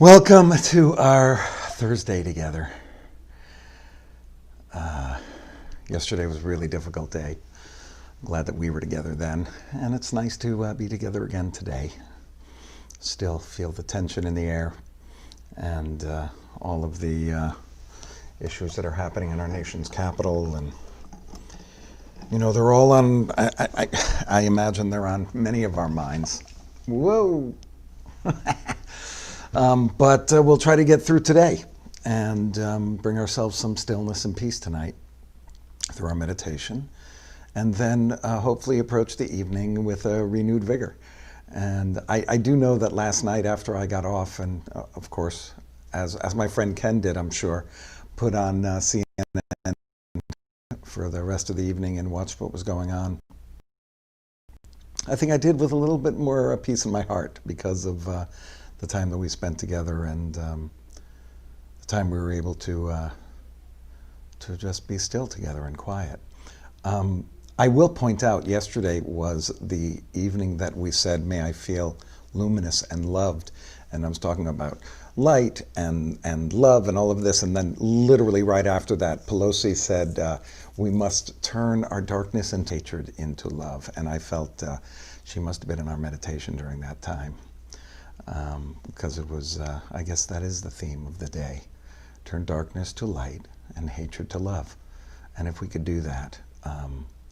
Welcome to our Thursday together. Yesterday was a really difficult day. I'm glad that we were together then, and it's nice to be together again today. Still feel the tension in the air and all of the issues that are happening in our nation's capital, and they're all on. I imagine they're on many of our minds. Whoa. But we'll try to get through today and bring ourselves some stillness and peace tonight through our meditation, and then hopefully approach the evening with a renewed vigor. And I do know that last night after I got off, and of course, as my friend Ken did, I'm sure, put on CNN for the rest of the evening and watched what was going on. I think I did with a little bit more peace in my heart because of the time that we spent together and the time we were able to just be still together and quiet. I will point out, yesterday was the evening that we said, "May I feel luminous and loved," and I was talking about light and love and all of this, and then literally right after that, Pelosi said, "We must turn our darkness and hatred into love," and I felt she must have been in our meditation during that time. Because it was, I guess that is the theme of the day. Turn darkness to light and hatred to love. And if we could do that,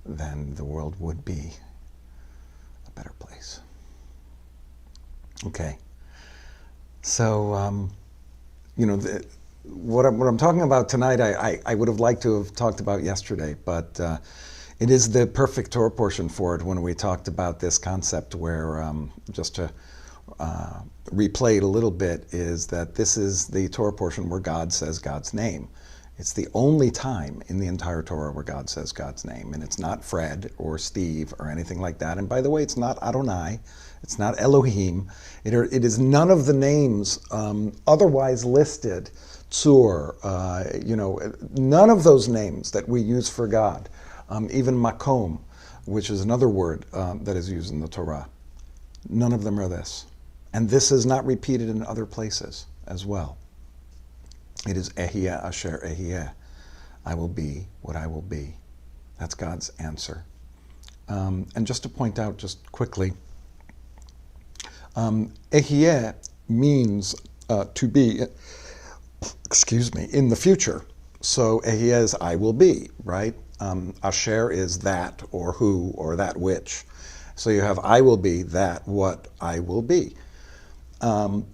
then the world would be a better place. Okay. So, what I'm talking about tonight, I would have liked to have talked about yesterday, but it is the perfect Torah portion for it when we talked about this concept where, just to replay it a little bit, is that this is the Torah portion where God says God's name. It's the only time in the entire Torah where God says God's name, and it's not Fred or Steve or anything like that. And by the way, it's not Adonai, it's not Elohim. It is none of the names otherwise listed, Tzur, none of those names that we use for God, even Makom, which is another word that is used in the Torah. None of them are this. And this is not repeated in other places as well. It is Ehyeh Asher Ehyeh. I will be what I will be. That's God's answer. And just to point out just quickly, Ehyeh means to be, in the future. So Ehyeh is I will be, right? Asher is that or who or that which. So you have I will be that what I will be.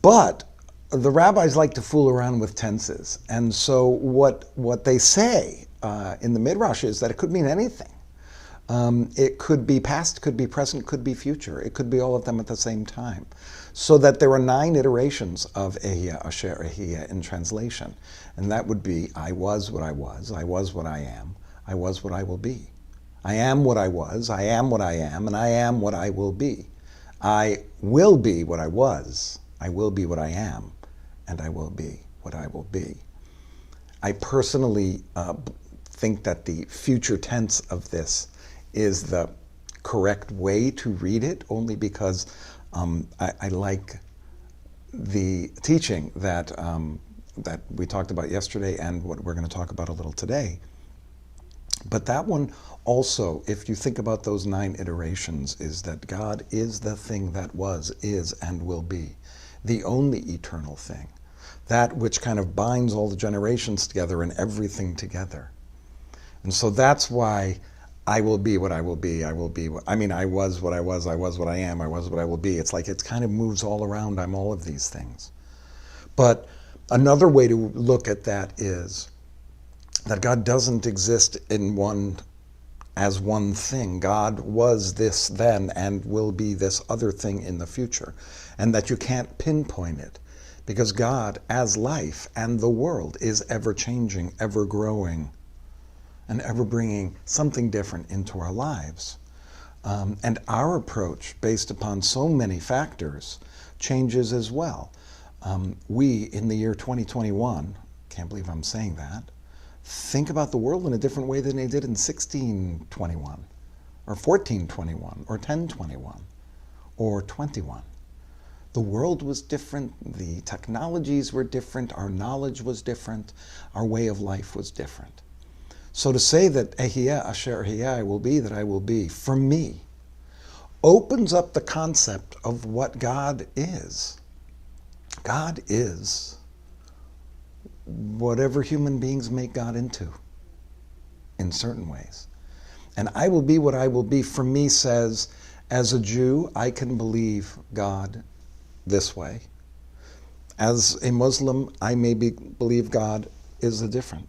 But the rabbis like to fool around with tenses. And so what they say in the Midrash is that it could mean anything. It could be past, could be present, could be future. It could be all of them at the same time. So that there are 9 iterations of Ehyeh Asher Ehyeh in translation. And that would be I was what I was what I was what I will be. I am what I was, I am what I am, and I am what I will be. I will be what I was, I will be what I am, and I will be what I will be. I personally think that the future tense of this is the correct way to read it, only because I like the teaching that we talked about yesterday and what we're going to talk about a little today. But that one also, if you think about those 9 iterations, is that God is the thing that was, is, and will be. The only eternal thing. That which kind of binds all the generations together and everything together. And so that's why I will be what I will be. I was what I was what I am, I was what I will be. It's like it kind of moves all around. I'm all of these things. But another way to look at that is that God doesn't exist as one thing. God was this then and will be this other thing in the future. And that you can't pinpoint it because God, as life and the world, is ever changing, ever growing, and ever bringing something different into our lives. And our approach, based upon so many factors, changes as well. We, in the year 2021, can't believe I'm saying that, think about the world in a different way than they did in 1621, or 1421, or 1021, or 21. The world was different, the technologies were different, our knowledge was different, our way of life was different. So to say that Ehyeh Asher Ehyeh, I will be that I will be, for me, opens up the concept of what God is. God is whatever human beings make God into, in certain ways. And I will be what I will be, for me, says, as a Jew, I can believe God this way. As a Muslim, I may believe God is a different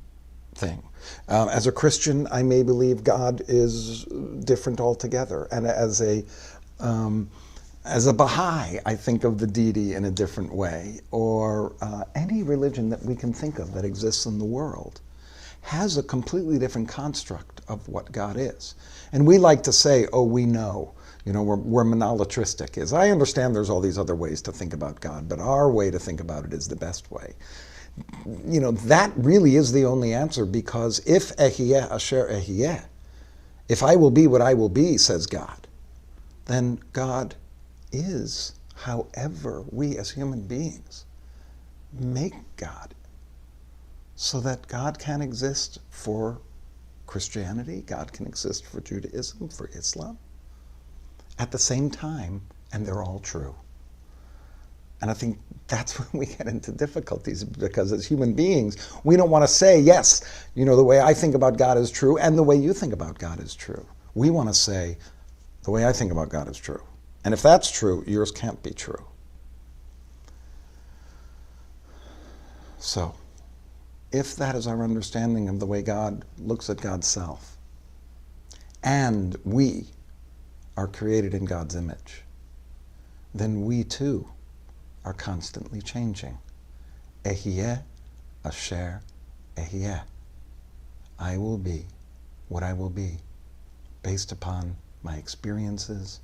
thing. As a Christian, I may believe God is different altogether. And as a Baha'i, I think of the deity in a different way. Or any religion that we can think of that exists in the world has a completely different construct of what God is. And we like to say, oh, we know. We're monolatristic. As I understand, there's all these other ways to think about God, but our way to think about it is the best way. That really is the only answer, because if Ehyeh Asher Ehyeh, if I will be what I will be, says God, then God is however we as human beings make God, so that God can exist for Christianity, God can exist for Judaism, for Islam, at the same time, and they're all true. And I think that's when we get into difficulties, because as human beings, we don't want to say, yes, the way I think about God is true, and the way you think about God is true. We want to say, the way I think about God is true. And if that's true, yours can't be true. So, if that is our understanding of the way God looks at God's self, and we are created in God's image, then we too are constantly changing. Ehyeh Asher Ehyeh. I will be what I will be, based upon my experiences,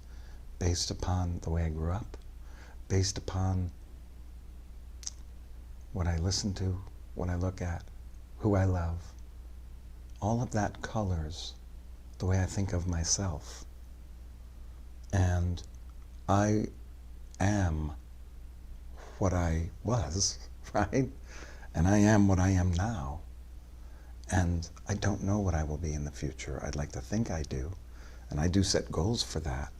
based upon the way I grew up, based upon what I listen to, what I look at, who I love. All of that colors the way I think of myself. And I am what I was, right? And I am what I am now. And I don't know what I will be in the future. I'd like to think I do. And I do set goals for that.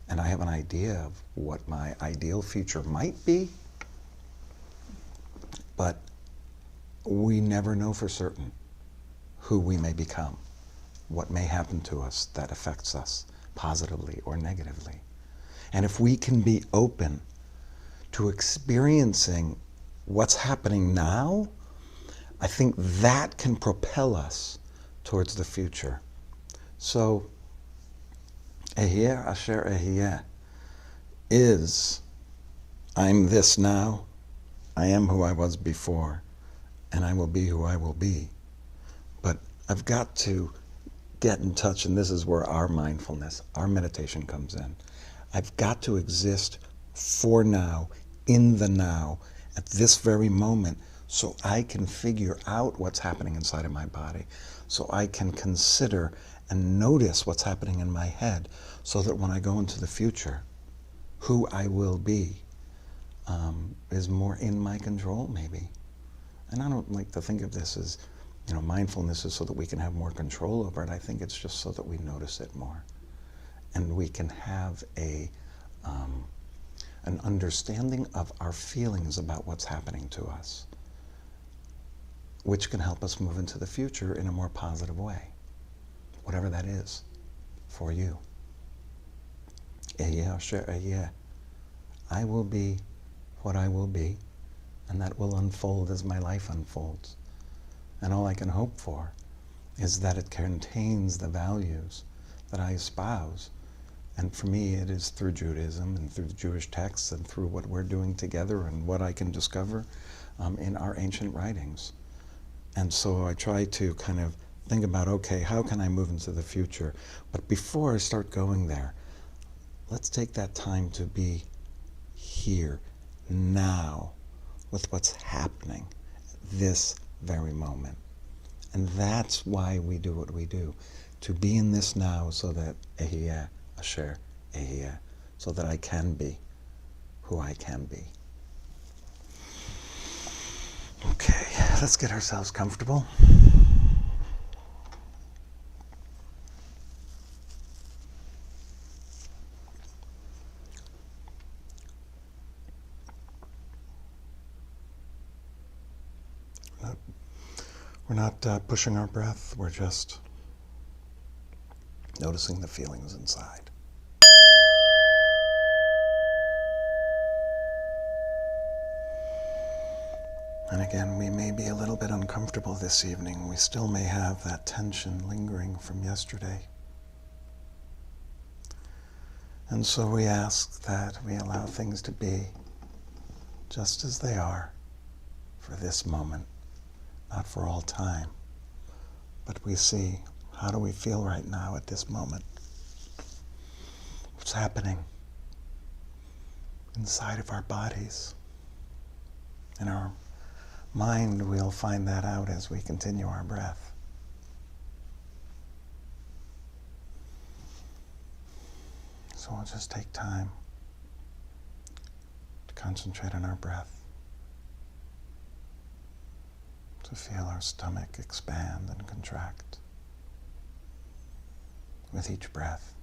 And I have an idea of what my ideal future might be. But we never know for certain who we may become, what may happen to us that affects us positively or negatively. And if we can be open to experiencing what's happening now, I think that can propel us towards the future. So, Ehyeh Asher Ehyeh is, I'm this now, I am who I was before, and I will be who I will be. But I've got to get in touch, and this is where our mindfulness, our meditation comes in. I've got to exist for now, in the now, at this very moment, so I can figure out what's happening inside of my body, so I can consider and notice what's happening in my head, so that when I go into the future, who I will be is more in my control, maybe. And I don't like to think of this as, mindfulness is so that we can have more control over it. I think it's just so that we notice it more. And we can have an understanding of our feelings about what's happening to us, which can help us move into the future in a more positive way, whatever that is for you. Ehyeh Asher Ehyeh. I will be what I will be, and that will unfold as my life unfolds. And all I can hope for is that it contains the values that I espouse. And for me, it is through Judaism and through the Jewish texts and through what we're doing together and what I can discover in our ancient writings. And so I try to kind of think about, okay, how can I move into the future? But before I start going there, let's take that time to be here, now, with what's happening this very moment. And that's why we do what we do, to be in this now, so that Ehyeh Asher Ehyeh, so that I can be who I can be. Okay, let's get ourselves comfortable. We're not pushing our breath, we're just noticing the feelings inside. And again, we may be a little bit uncomfortable this evening. We still may have that tension lingering from yesterday. And so we ask that we allow things to be just as they are for this moment, not for all time. But we see, how do we feel right now at this moment? What's happening inside of our bodies? In our mind, we'll find that out as we continue our breath. So we'll just take time to concentrate on our breath, to feel our stomach expand and contract with each breath.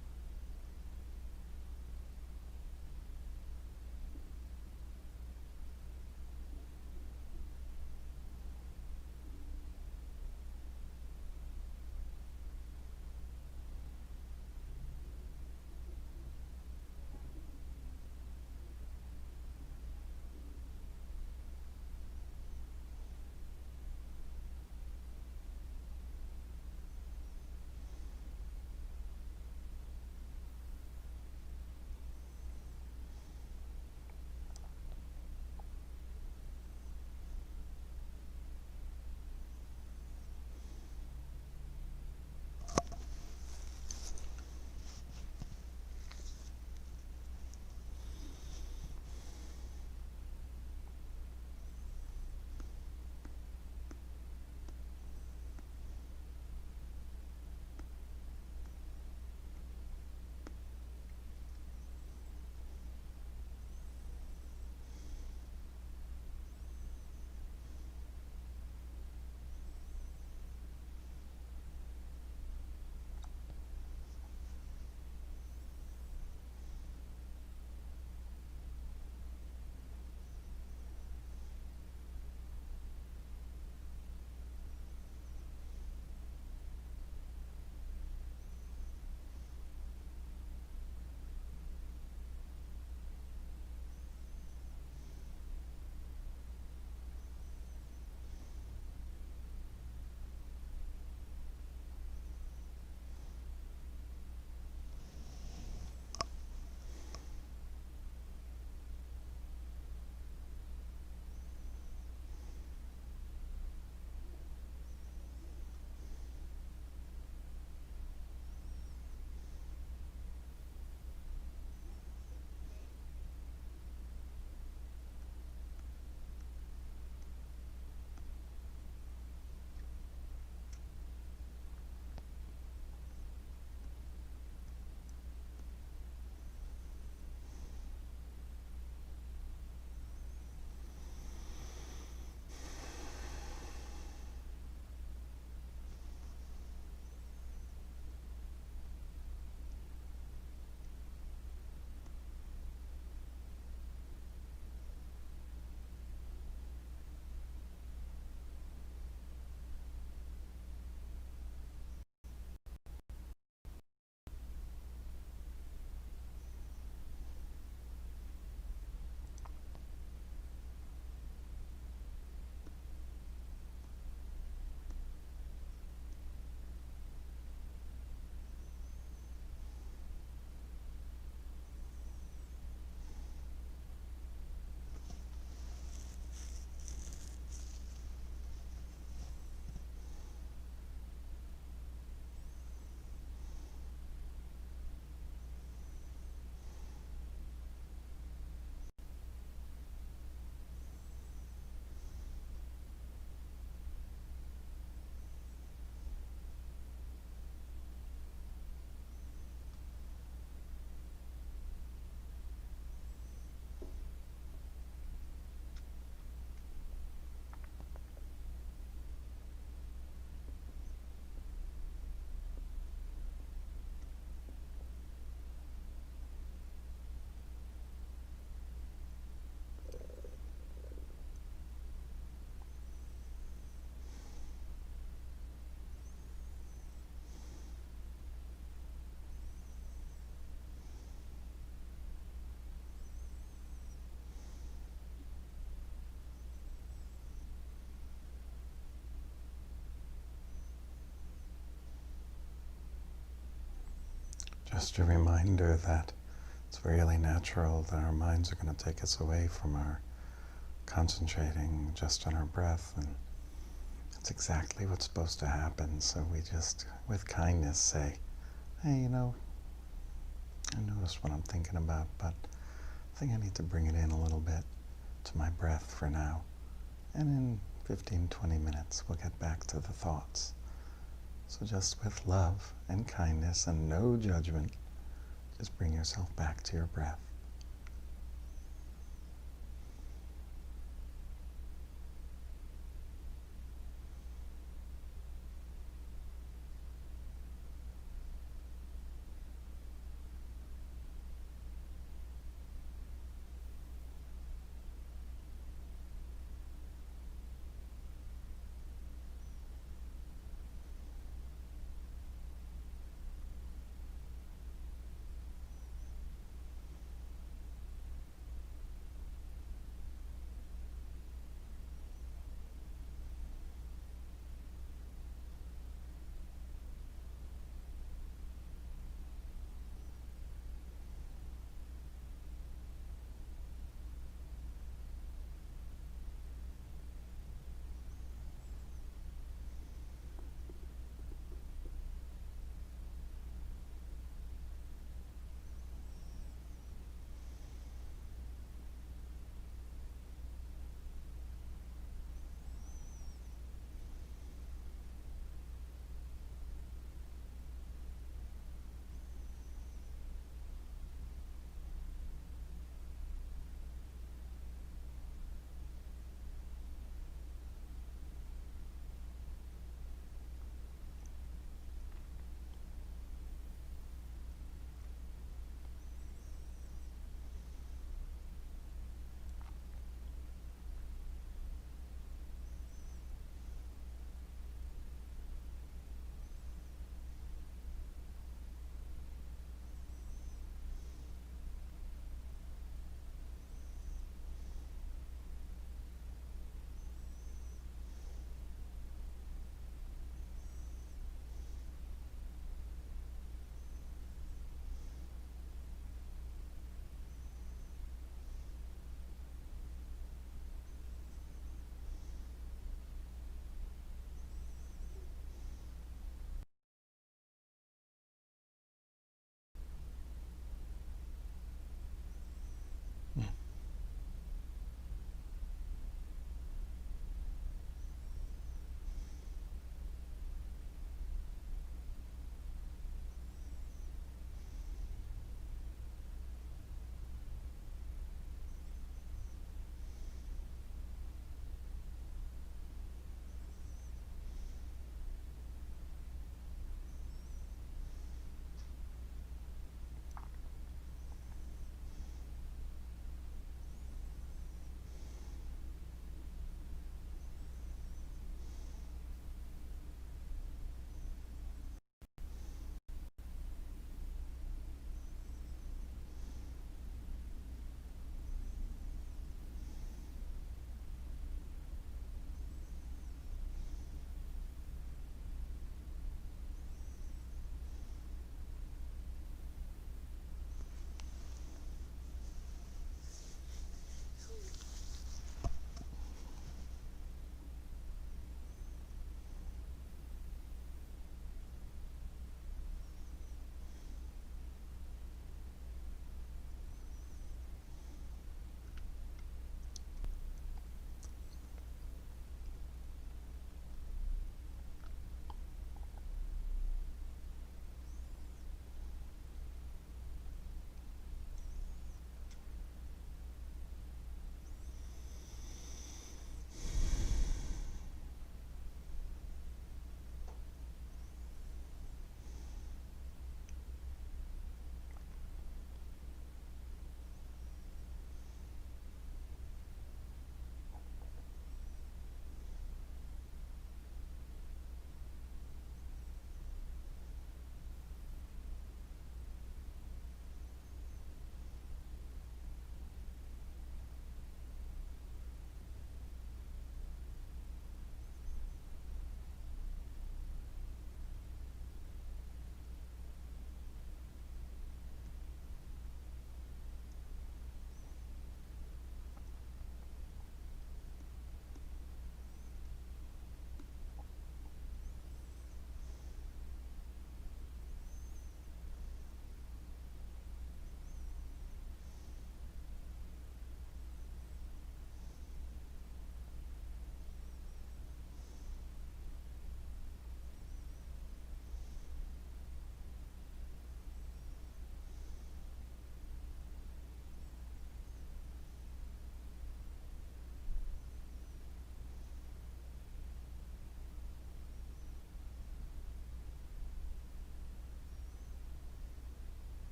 Just a reminder that it's really natural that our minds are going to take us away from our concentrating just on our breath, and it's exactly what's supposed to happen. So we just, with kindness, say, hey, I notice what I'm thinking about, but I think I need to bring it in a little bit to my breath for now. And in 15, 20 minutes, we'll get back to the thoughts. So just with love and kindness and no judgment, just bring yourself back to your breath.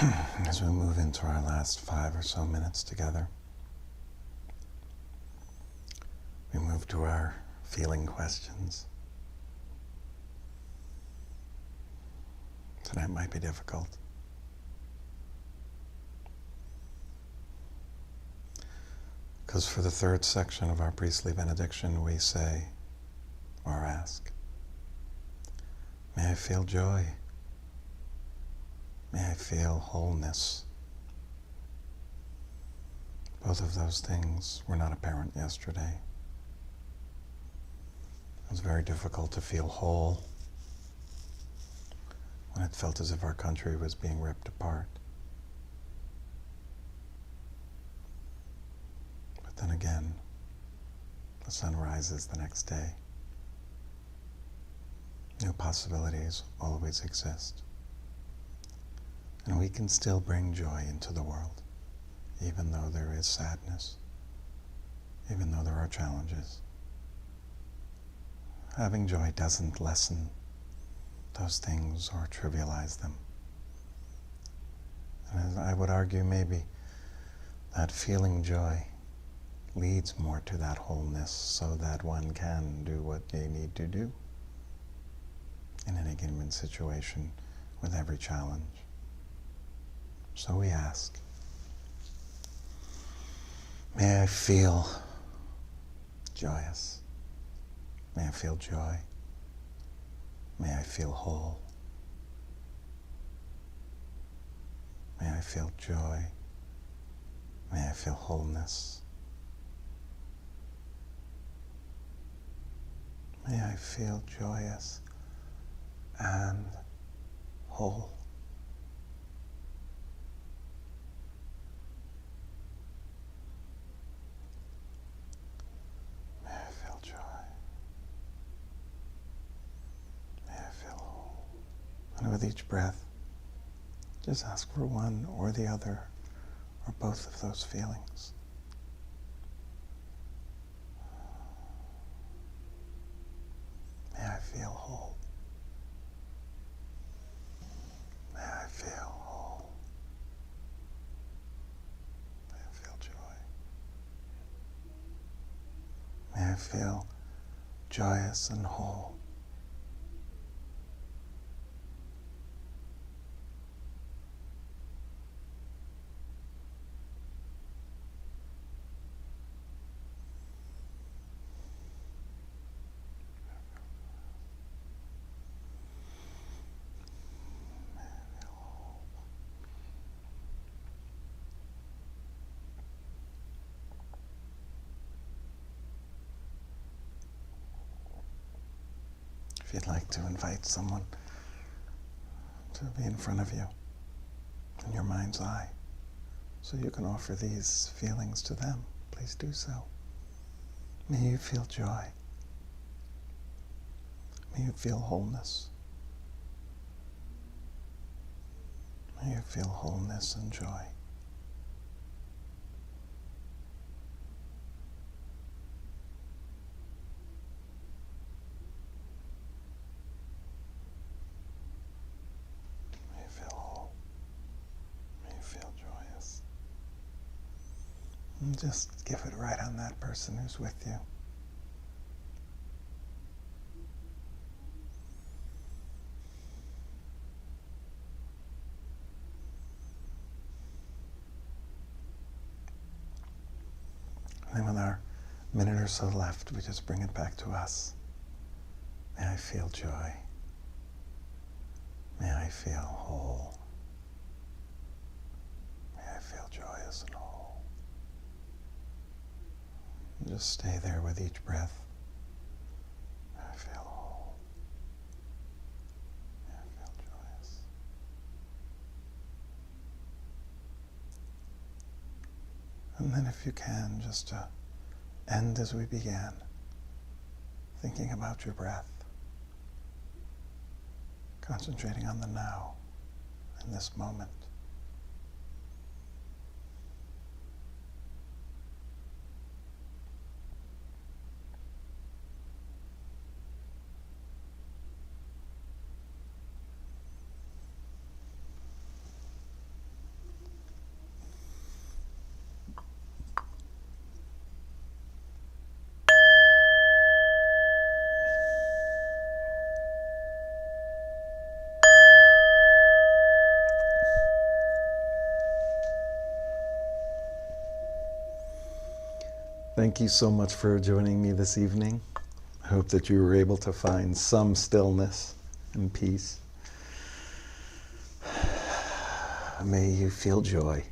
As we move into our last 5 or so minutes together, we move to our feeling questions. Tonight might be difficult. Because for the third section of our priestly benediction, we say, or ask, may I feel joy. May I feel wholeness. Both of those things were not apparent yesterday. It was very difficult to feel whole when it felt as if our country was being ripped apart. But then again, the sun rises the next day. New possibilities always exist. And we can still bring joy into the world, even though there is sadness, even though there are challenges. Having joy doesn't lessen those things or trivialize them. And I would argue maybe that feeling joy leads more to that wholeness so that one can do what they need to do in any given situation with every challenge. So we ask, may I feel joyous. May I feel joy. May I feel whole. May I feel joy. May I feel wholeness. May I feel joyous and whole. May I feel joy. May I feel whole. And with each breath, just ask for one or the other, or both of those feelings. May I feel whole. May I feel whole. May I feel joy. May I feel joyous and whole. If you'd like to invite someone to be in front of you in your mind's eye so you can offer these feelings to them, please do so. May you feel joy. May you feel wholeness. May you feel wholeness and joy. And just give it right on that person who's with you. And then with our minute or so left, we just bring it back to us. May I feel joy. May I feel whole. May I feel joyous and whole. And just stay there with each breath. May I feel whole. May I feel joyous. And then if you can, just end as we began, thinking about your breath, concentrating on the now, in this moment. thank you so much for joining me this evening. I hope that you were able to find some stillness and peace. May you feel joy,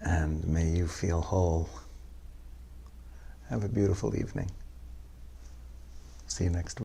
and may you feel whole. Have a beautiful evening. See you next week.